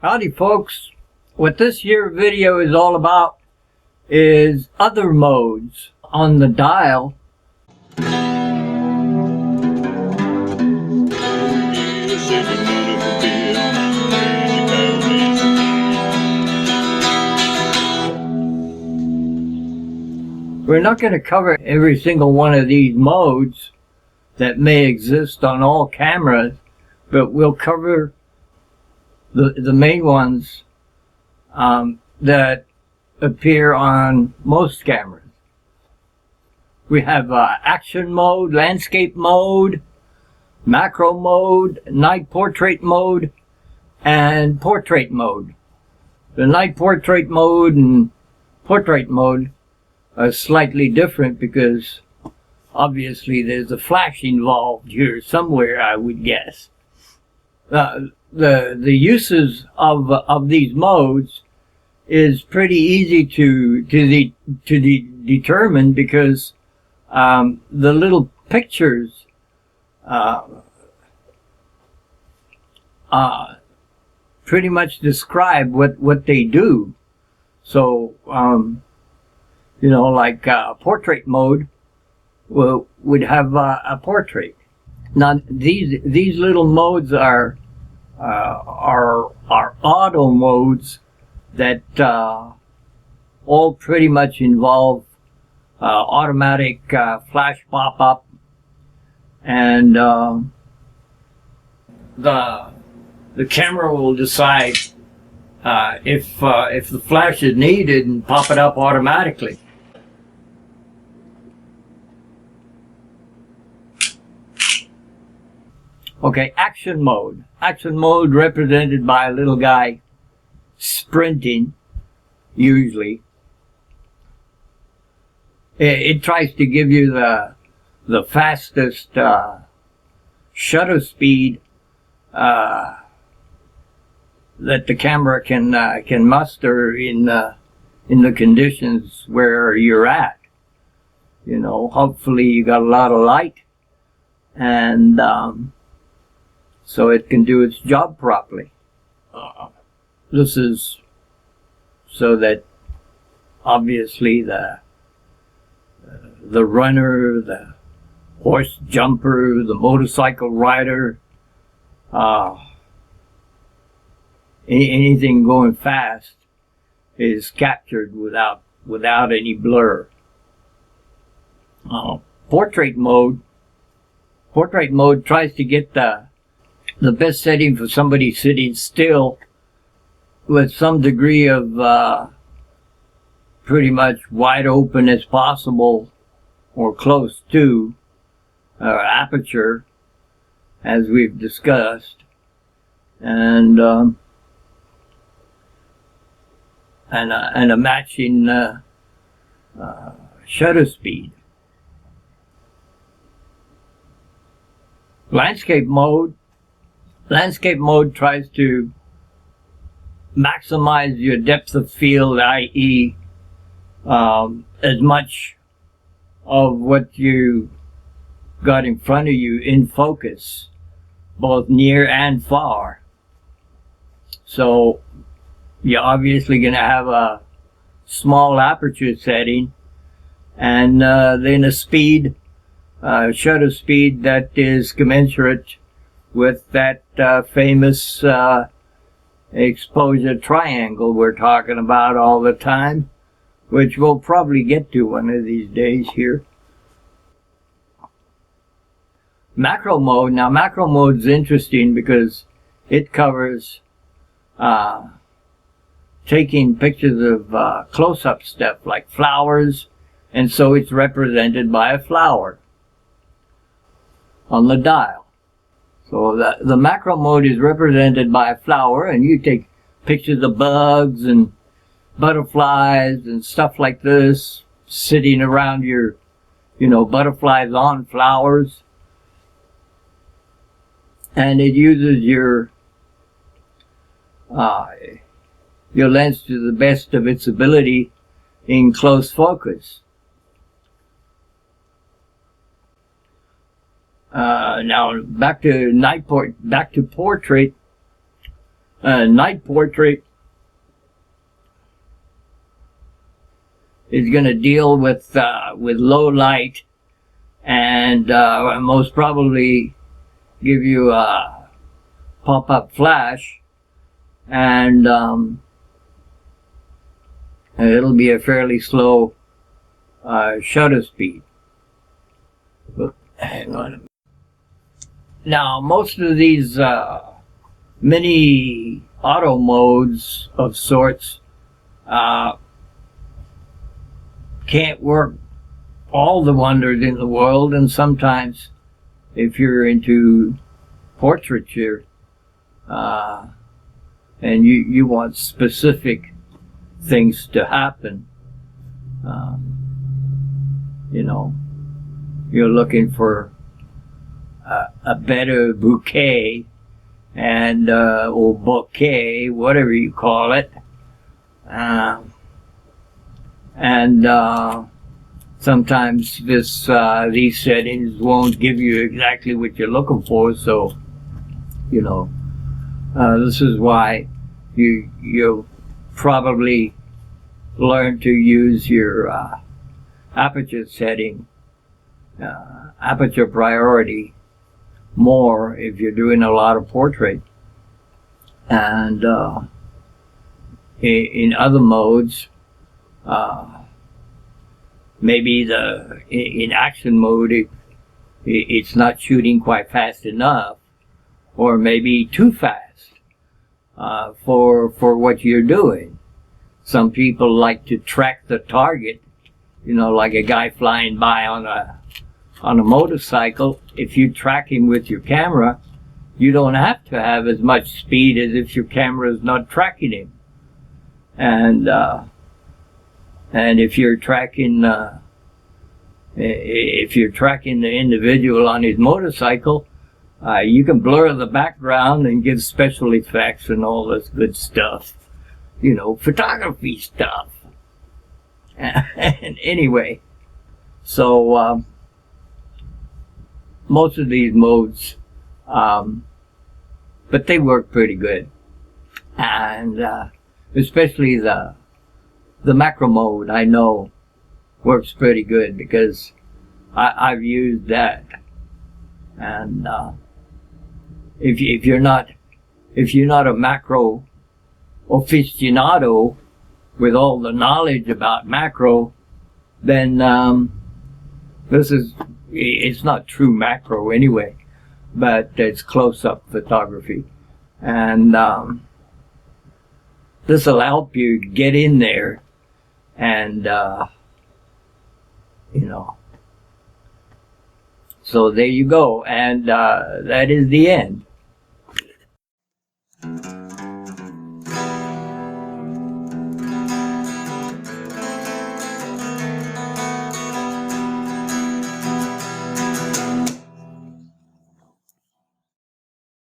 Howdy folks, what this here video is all about is other modes on the dial. We're not going to cover every single one of these modes that may exist on all cameras, but we'll cover the main ones that appear on most cameras. We have action mode, landscape mode, macro mode, night portrait mode, and portrait mode. The night portrait mode and portrait mode are slightly different because obviously there's a flash involved here somewhere, I would guess. The uses of these modes is pretty easy to determine because the little pictures pretty much describe what they do. So you know, like portrait mode would have a portrait. Now these little modes are auto modes that all pretty much involve automatic flash pop-up, and the camera will decide if the flash is needed and pop it up automatically. Okay, action mode. Action mode represented by a little guy sprinting, usually. It tries to give you the fastest shutter speed that the camera can muster in the conditions where you're at. You know, hopefully you got a lot of light, and so it can do its job properly. This is so that obviously the runner, the horse jumper, the motorcycle rider, anything going fast is captured without any blur. Portrait mode tries to get the best setting for somebody sitting still with some degree of pretty much wide open as possible or close to aperture, as we've discussed, and a matching shutter speed. Landscape mode tries to maximize your depth of field, i.e. As much of what you got in front of you in focus, both near and far. So you're obviously going to have a small aperture setting, and then a speed, shutter speed that is commensurate with that famous exposure triangle we're talking about all the time, which we'll probably get to one of these days here. Macro mode. Now macro mode is interesting because it covers taking pictures of close-up stuff like flowers, and so it's represented by a flower on the dial. So the macro mode is represented by a flower, and you take pictures of bugs and butterflies and stuff like this sitting around your, butterflies on flowers. And it uses your lens to the best of its ability in close focus. Now back to portrait. Night portrait is going to deal with low light and most probably give you a pop-up flash, and it'll be a fairly slow shutter speed. Hang on. Now, most of these mini auto modes of sorts can't work all the wonders in the world, and sometimes if you're into portraiture and you want specific things to happen, you know, you're looking for a better bouquet and or bouquet, whatever you call it, and sometimes these settings won't give you exactly what you're looking for. So, you know, this is why you'll probably learn to use your aperture setting, aperture priority, more if you're doing a lot of portrait. And in other modes, maybe in action mode it's not shooting quite fast enough, or maybe too fast for what you're doing. Some people like to track the target, you know, like a guy flying by on a motorcycle. If you track him with your camera, you don't have to have as much speed as if your camera is not tracking him. And if you're tracking the individual on his motorcycle, you can blur the background and give special effects and all this good stuff, you know, photography stuff. And anyway, so most of these modes, but they work pretty good, and especially the macro mode, I know works pretty good because I've used that. And if you're not a macro aficionado with all the knowledge about macro, then it's not true macro anyway, but it's close-up photography, and this will help you get in there and you know. So there you go, and that is the end.